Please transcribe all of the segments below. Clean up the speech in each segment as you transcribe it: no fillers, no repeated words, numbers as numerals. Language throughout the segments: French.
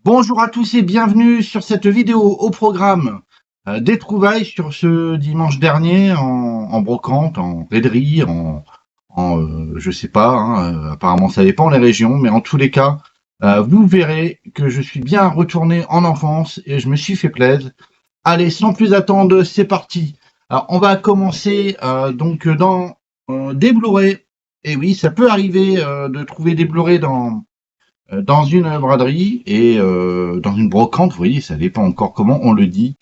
Bonjour à tous et bienvenue sur cette vidéo au programme des trouvailles sur ce dimanche dernier en brocante, en raiderie, je sais pas, apparemment ça dépend les régions, mais en tous les cas, vous verrez que je suis bien retourné en enfance et je me suis fait plaisir. Allez, sans plus attendre, c'est parti. Alors on va commencer donc dans des Blu-ray. Et oui, ça peut arriver de trouver des Blu-ray dans une braderie et dans une brocante, vous voyez, ça dépend encore comment on le dit.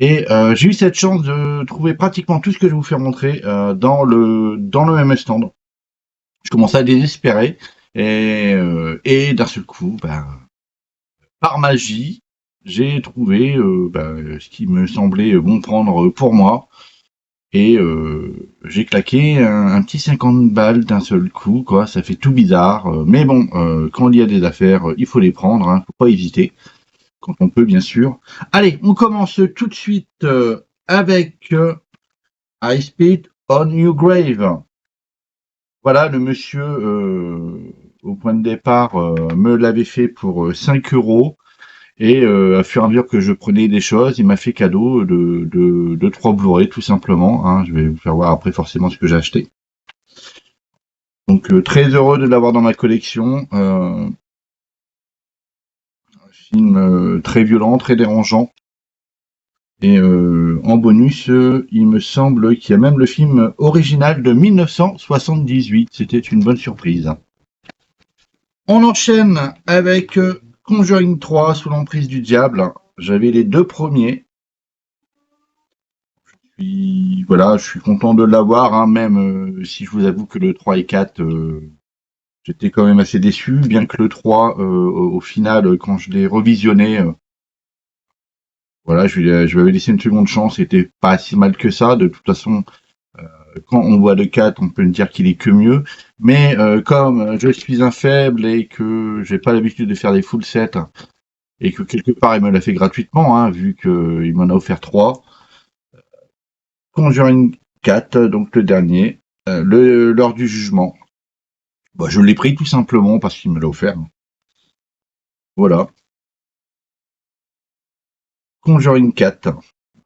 Et j'ai eu cette chance de trouver pratiquement tout ce que je vais vous faire montrer dans le même stand. Je commençais à désespérer et d'un seul coup, par magie, j'ai trouvé ce qui me semblait bon prendre pour moi. Et j'ai claqué un petit 50 balles d'un seul coup, quoi. Ça fait tout bizarre. Mais bon, quand il y a des affaires, il faut les prendre, hein, faut pas hésiter. Quand on peut, bien sûr. Allez, on commence tout de suite avec I Spit on Your Grave. Voilà, le monsieur au point de départ me l'avait fait pour 5 euros. Et à fur et à mesure que je prenais des choses, il m'a fait cadeau de 3 Blu-ray tout simplement. Hein. Je vais vous faire voir après forcément ce que j'ai acheté. Donc très heureux de l'avoir dans ma collection. Un film très violent, très dérangeant. Et en bonus, il me semble qu'il y a même le film original de 1978. C'était une bonne surprise. On enchaîne avec Conjuring 3 sous l'emprise du diable. J'avais les deux premiers. Puis voilà, je suis content de l'avoir, hein, même si je vous avoue que le 3 et 4, j'étais quand même assez déçu, bien que le 3, au final, quand je l'ai revisionné, voilà, je lui avais laissé une seconde chance, c'était pas si mal que ça. De toute façon, quand on voit le 4, on peut dire qu'il est que mieux. Mais comme je suis un faible et que j'ai pas l'habitude de faire des full sets, et que quelque part il me l'a fait gratuitement, hein, vu qu'il m'en a offert 3, Conjuring 4, donc le dernier, l'heure du jugement. Bah, je l'ai pris tout simplement parce qu'il me l'a offert. Voilà. Conjuring 4.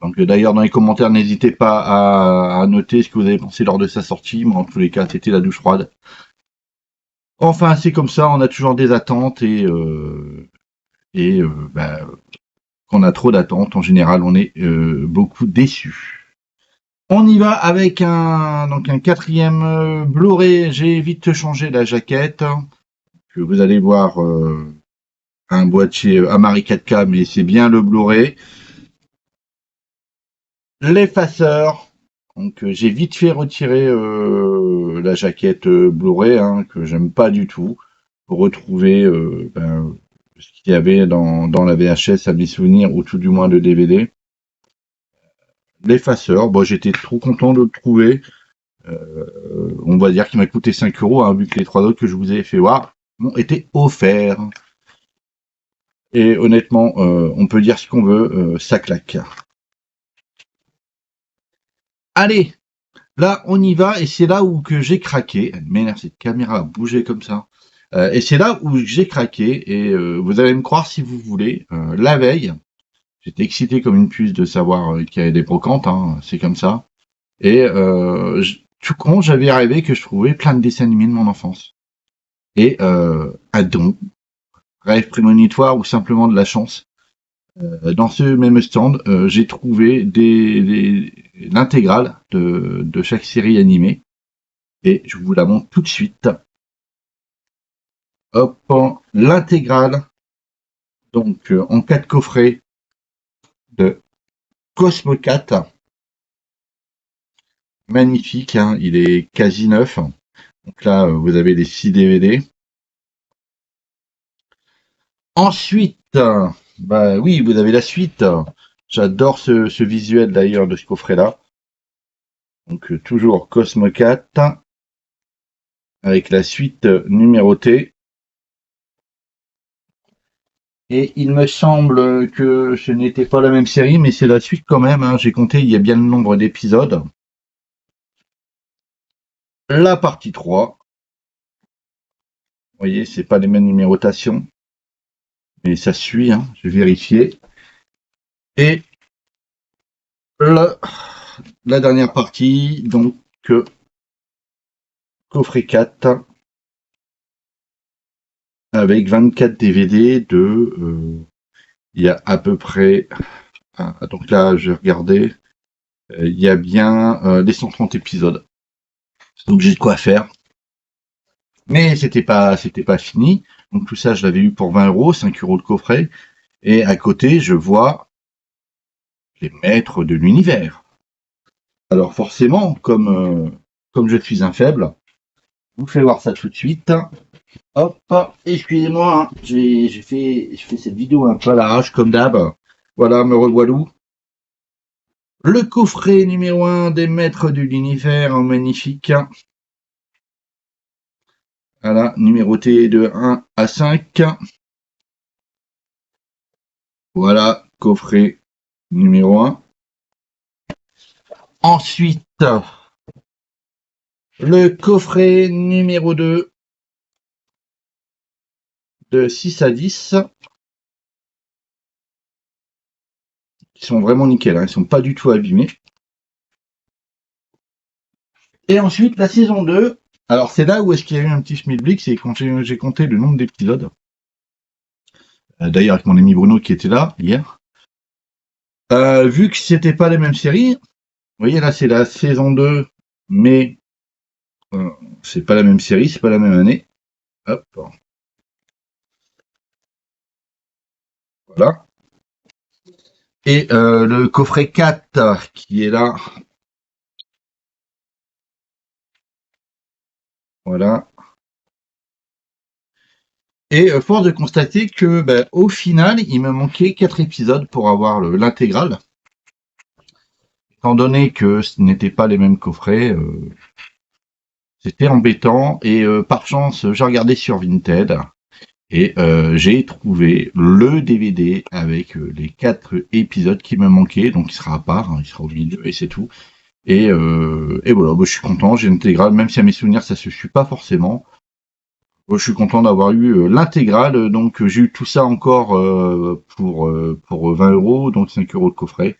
Donc d'ailleurs dans les commentaires n'hésitez pas à noter ce que vous avez pensé lors de sa sortie. Moi en tous les cas c'était la douche froide. Enfin c'est comme ça, on a toujours des attentes et quand on a trop d'attentes en général on est beaucoup déçu. On y va avec un quatrième Blu-ray. J'ai vite changé la jaquette. Que vous allez voir un boîtier Amari 4K, mais c'est bien le Blu-ray. L'effaceur. Donc j'ai vite fait retirer la jaquette Blu-ray, hein, que j'aime pas du tout, pour retrouver ce qu'il y avait dans la VHS à mes souvenirs, ou tout du moins le DVD. L'effaceur, bon, j'étais trop content de le trouver. On va dire qu'il m'a coûté 5 euros, hein, vu que les trois autres que je vous ai fait voir m'ont été offerts. Et honnêtement, on peut dire ce qu'on veut, ça claque. Allez, là on y va et c'est là où que j'ai craqué. Elle m'énerve cette caméra à bouger comme ça. Et c'est là où j'ai craqué et vous allez me croire si vous voulez. La veille, j'étais excité comme une puce de savoir qu'il y avait des brocantes, hein, c'est comme ça. Et tout con, j'avais rêvé que je trouvais plein de dessins animés de mon enfance. Et un don, rêve prémonitoire ou simplement de la chance. Dans ce même stand, j'ai trouvé l'intégrale de chaque série animée et je vous la montre tout de suite. Hop, l'intégrale, donc en 4 coffrets de Cosmo 4. Magnifique, hein, il est quasi neuf. Donc là, vous avez les 6 DVD. Ensuite, bah oui, vous avez la suite. J'adore ce visuel d'ailleurs de ce coffret-là. Donc toujours Cosmo 4 avec la suite numérotée. Et il me semble que ce n'était pas la même série, mais c'est la suite quand même, hein. J'ai compté, il y a bien le nombre d'épisodes. La partie 3. Vous voyez, c'est pas les mêmes numérotations. Et ça suit, hein, je vais vérifier. Et la dernière partie, donc coffret 4 avec 24 DVD de il y a à peu près donc là j'ai regardé il y a bien les 130 épisodes. Donc j'ai de quoi faire. Mais c'était pas fini. Donc tout ça je l'avais eu pour 20 €, 5 € de coffret. Et à côté je vois les maîtres de l'univers. Alors forcément, comme je suis un faible, je vous fais voir ça tout de suite. Hop, excusez-moi, hein, j'ai fait cette vidéo un peu à l'arrache comme d'hab. Voilà, me revoilà. Le coffret numéro 1 des maîtres de l'univers en magnifique. Voilà, numéroté de 1 à 5. Voilà, coffret numéro 1. Ensuite, le coffret numéro 2 de 6 à 10. Ils sont vraiment nickel, hein, ils sont pas du tout abîmés. Et ensuite, la saison 2. Alors, c'est là où est-ce qu'il y a eu un petit schmilblick, c'est quand j'ai compté le nombre d'épisodes. D'ailleurs, avec mon ami Bruno qui était là hier. Vu que c'était pas les mêmes séries, vous voyez là, c'est la saison 2, mais c'est pas la même série, c'est pas la même année. Hop. Voilà. Et le coffret 4 qui est là. Voilà. Et force de constater que au final, il me manquait 4 épisodes pour avoir l'intégrale. Étant donné que ce n'étaient pas les mêmes coffrets, c'était embêtant. Et par chance, j'ai regardé sur Vinted et j'ai trouvé le DVD avec les 4 épisodes qui me manquaient. Donc il sera à part, hein, il sera au milieu et c'est tout. Et voilà, je suis content, j'ai l'intégrale, même si à mes souvenirs ça se suit pas forcément. Je suis content d'avoir eu l'intégrale, donc j'ai eu tout ça encore pour 20 €, donc 5 € de coffret.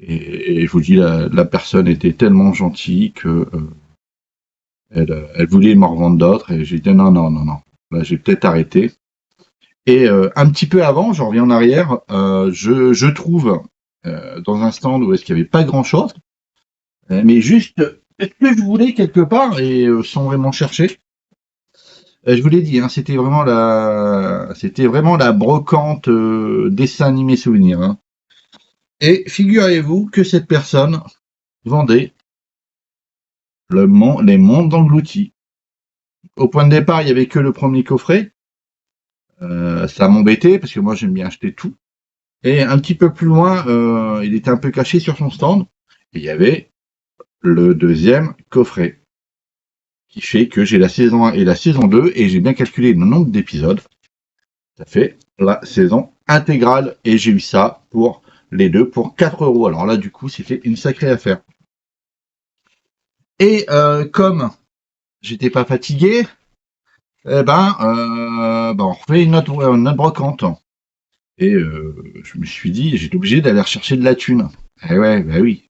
Et je vous dis, la personne était tellement gentille que elle voulait m'en revendre d'autres, et j'ai dit non. Là, j'ai peut-être arrêté. Et un petit peu avant, je reviens en arrière, je trouve dans un stand où est-ce qu'il n'y avait pas grand-chose, mais juste ce que je voulais quelque part, et sans vraiment chercher. Je vous l'ai dit, hein, c'était vraiment la brocante dessin animé souvenir. Hein. Et figurez-vous que cette personne vendait les mondes engloutis. Au point de départ, il n'y avait que le premier coffret. Ça m'embêtait parce que moi j'aime bien acheter tout. Et un petit peu plus loin, il était un peu caché sur son stand. Et il y avait le deuxième coffret. Qui fait que j'ai la saison 1 et la saison 2, et j'ai bien calculé le nombre d'épisodes. Ça fait la saison intégrale, et j'ai eu ça pour les deux pour 4 €. Alors là, du coup, c'était une sacrée affaire. Et comme j'étais pas fatigué, on refait une autre brocante. Et je me suis dit, j'étais obligé d'aller rechercher de la thune. Eh ouais, oui.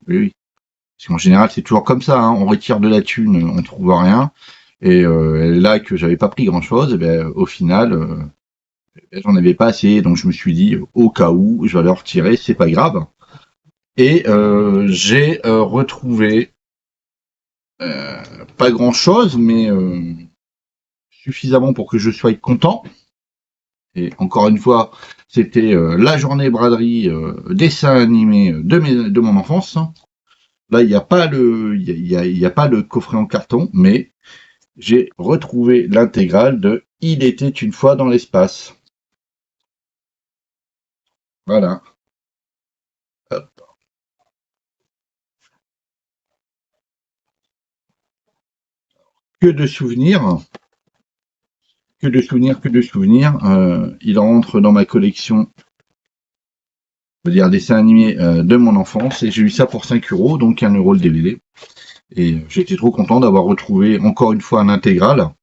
Parce qu'en général, c'est toujours comme ça, hein, on retire de la thune, on trouve rien. Et là que j'avais pas pris grand chose, au final, j'en avais pas assez, donc je me suis dit, au cas où, je vais aller en retirer, c'est pas grave. Et j'ai retrouvé pas grand chose, mais suffisamment pour que je sois content. Et encore une fois, c'était la journée braderie dessin animé de mon enfance. Là, il n'y a pas le coffret en carton, mais j'ai retrouvé l'intégrale de Il était une fois dans l'espace. Voilà. Hop. Que de souvenirs. Il rentre dans ma collection, on va dire, dessins animés de mon enfance, et j'ai eu ça pour 5 €, donc 1 € le DVD. Et j'étais trop content d'avoir retrouvé encore une fois un intégral.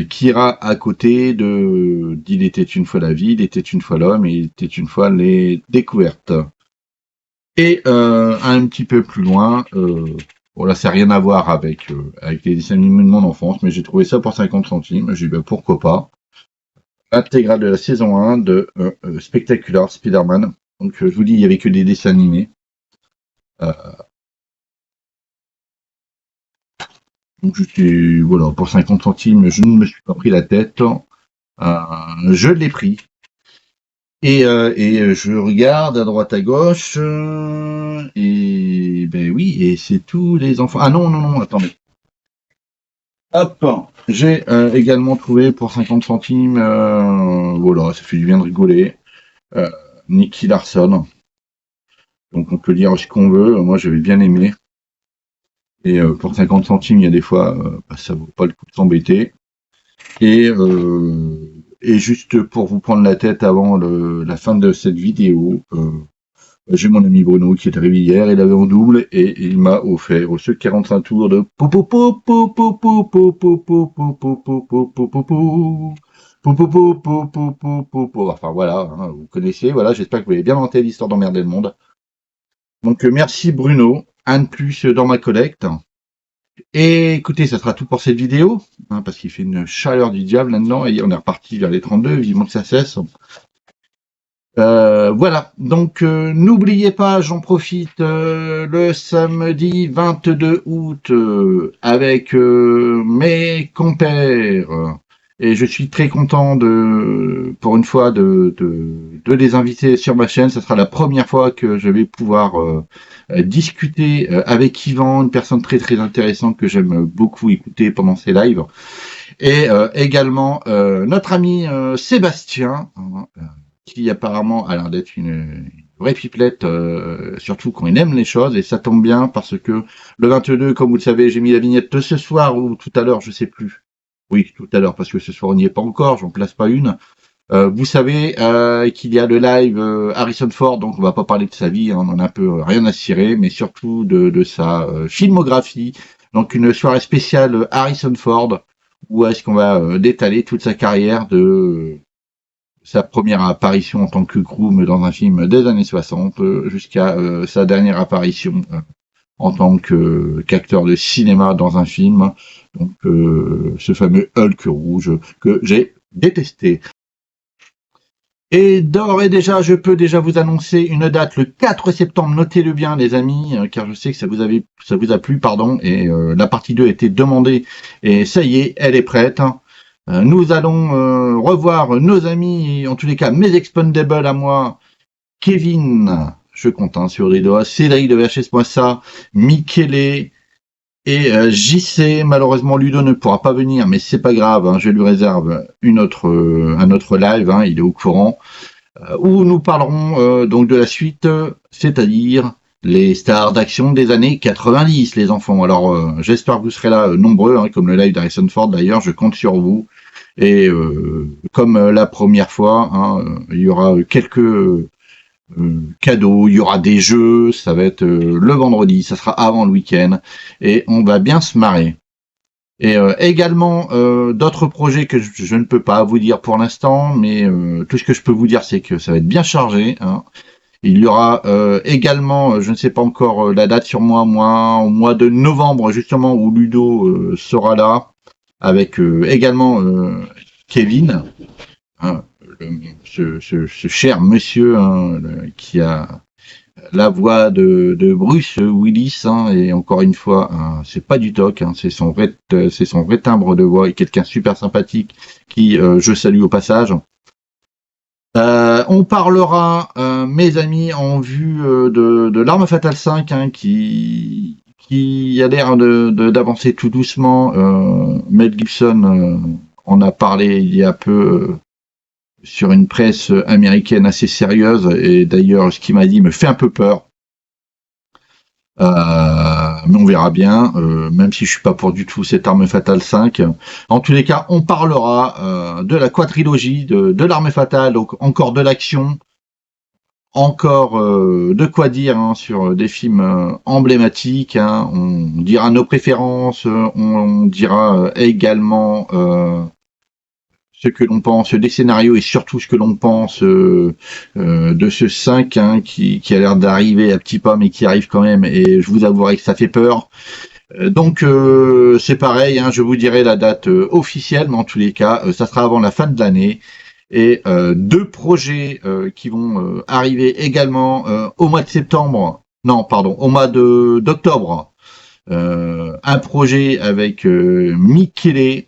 qui ira à côté de d'Il était une fois la vie, il était une fois l'homme, et il était une fois les découvertes. Et un petit peu plus loin, bon là ça n'a rien à voir avec les dessins animés de mon enfance, mais j'ai trouvé ça pour 50 centimes. J'ai dit ben, pourquoi pas. Intégrale de la saison 1 de Spectacular Spider-Man. Donc je vous dis, il y avait que des dessins animés. Donc voilà, pour 50 centimes, je ne me suis pas pris la tête. Je l'ai pris. Et je regarde à droite à gauche, et ben oui, et c'est tous les enfants. Ah non, non, non, attendez. Hop, j'ai également trouvé pour 50 centimes, voilà, ça fait du bien de rigoler, euh, Nicky Larson. Donc on peut dire ce qu'on veut, moi j'avais bien aimé. Et pour 50 centimes, il y a des fois, bah, ça vaut pas le coup de s'embêter. Et juste pour vous prendre la tête avant la fin de cette vidéo, j'ai mon ami Bruno qui est arrivé hier, il avait en double et il m'a offert ce 45 tours de enfin voilà, vous connaissez, voilà, j'espère que vous avez bien inventé l'histoire d'emmerder le monde. Donc merci Bruno, un de plus dans ma collecte. Et écoutez, ça sera tout pour cette vidéo, parce qu'il fait une chaleur du diable là-dedans, et on est reparti vers les 32, vivement que ça cesse. Voilà, donc n'oubliez pas, j'en profite, le samedi 22 août avec mes compères, et je suis très content pour une fois de les inviter sur ma chaîne. Ce sera la première fois que je vais pouvoir discuter avec Yvan, une personne très très intéressante que j'aime beaucoup écouter pendant ses lives, et également notre ami Sébastien, qui apparemment a l'air d'être une vraie pipelette, surtout quand il aime les choses, et ça tombe bien parce que le 22, comme vous le savez, j'ai mis la vignette de ce soir ou tout à l'heure, je sais plus. Oui, tout à l'heure, parce que ce soir on n'y est pas encore, j'en place pas une. Vous savez qu'il y a le live Harrison Ford, donc on va pas parler de sa vie, hein, on en a un peu rien à cirer, mais surtout de sa filmographie. Donc une soirée spéciale Harrison Ford, où est-ce qu'on va détaler toute sa carrière de sa première apparition en tant que groom dans un film des années 60 jusqu'à sa dernière apparition en tant qu'acteur de cinéma dans un film, donc ce fameux Hulk rouge que j'ai détesté. Et d'ores et déjà, je peux déjà vous annoncer une date le 4 septembre, notez-le bien les amis, car je sais que ça vous a plu, pardon, et la partie 2 a été demandée, et ça y est, elle est prête. Nous allons revoir nos amis, en tous les cas mes expendables à moi, Kevin, je compte sur les doigts, Cédric de VHS.ça, Michele et JC. Malheureusement Ludo ne pourra pas venir, mais c'est pas grave, hein, je lui réserve un autre live, hein, il est au courant, où nous parlerons donc de la suite, c'est-à-dire les stars d'action des années 90, les enfants. Alors j'espère que vous serez là nombreux, hein, comme le live d'Harrison Ford d'ailleurs, je compte sur vous. Et comme la première fois, hein, il y aura quelques cadeaux, il y aura des jeux, ça va être le vendredi, ça sera avant le week-end, et on va bien se marrer. Et également d'autres projets que je ne peux pas vous dire pour l'instant, mais tout ce que je peux vous dire, c'est que ça va être bien chargé, hein. Il y aura également, je ne sais pas encore la date sur moi, au mois de novembre, justement, où Ludo sera là, avec également Kevin, hein, ce cher monsieur, hein, qui a la voix de Bruce Willis, hein, et encore une fois, hein, c'est pas du toc, hein, c'est son vrai timbre de voix, et quelqu'un super sympathique qui je salue au passage. On parlera, mes amis, en vue de l'Arme Fatale 5, hein, qui a l'air d'avancer tout doucement. Mel Gibson en a parlé il y a peu sur une presse américaine assez sérieuse, et d'ailleurs ce qu'il m'a dit me fait un peu peur. Mais on verra bien, même si je suis pas pour du tout cette Arme Fatale 5. En tous les cas, on parlera de la quadrilogie de l'Arme Fatale, donc encore de l'action, encore de quoi dire hein, sur des films emblématiques. Hein. On dira nos préférences, on dira également ce que l'on pense des scénarios et surtout ce que l'on pense de ce 5 hein, qui a l'air d'arriver à petits pas mais qui arrive quand même et je vous avouerai que ça fait peur. Donc c'est pareil, hein, je vous dirai la date officielle, mais en tous les cas, ça sera avant la fin de l'année. Et deux projets qui vont arriver également au mois de septembre, non pardon, au mois d'octobre. Un projet avec Michele,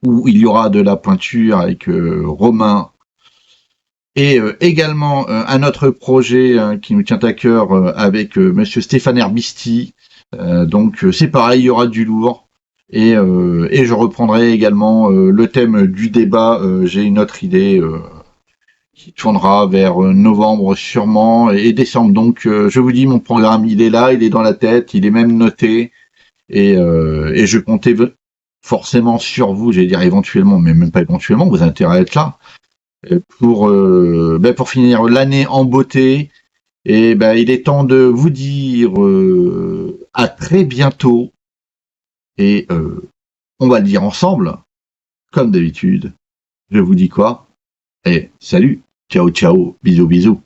où il y aura de la peinture avec Romain. Et également un autre projet qui nous tient à cœur avec Monsieur Stéphane Herbisti. Donc c'est pareil, il y aura du lourd. Et je reprendrai également le thème du débat. J'ai une autre idée qui tournera vers novembre sûrement et décembre. Donc je vous dis, mon programme, il est là, il est dans la tête, il est même noté. Et je comptais forcément sur vous, j'allais dire éventuellement, mais même pas éventuellement, vous avez intérêt à être là pour finir l'année en beauté. Et il est temps de vous dire à très bientôt. Et on va le dire ensemble, comme d'habitude. Je vous dis quoi? Et salut, ciao ciao, bisous bisous.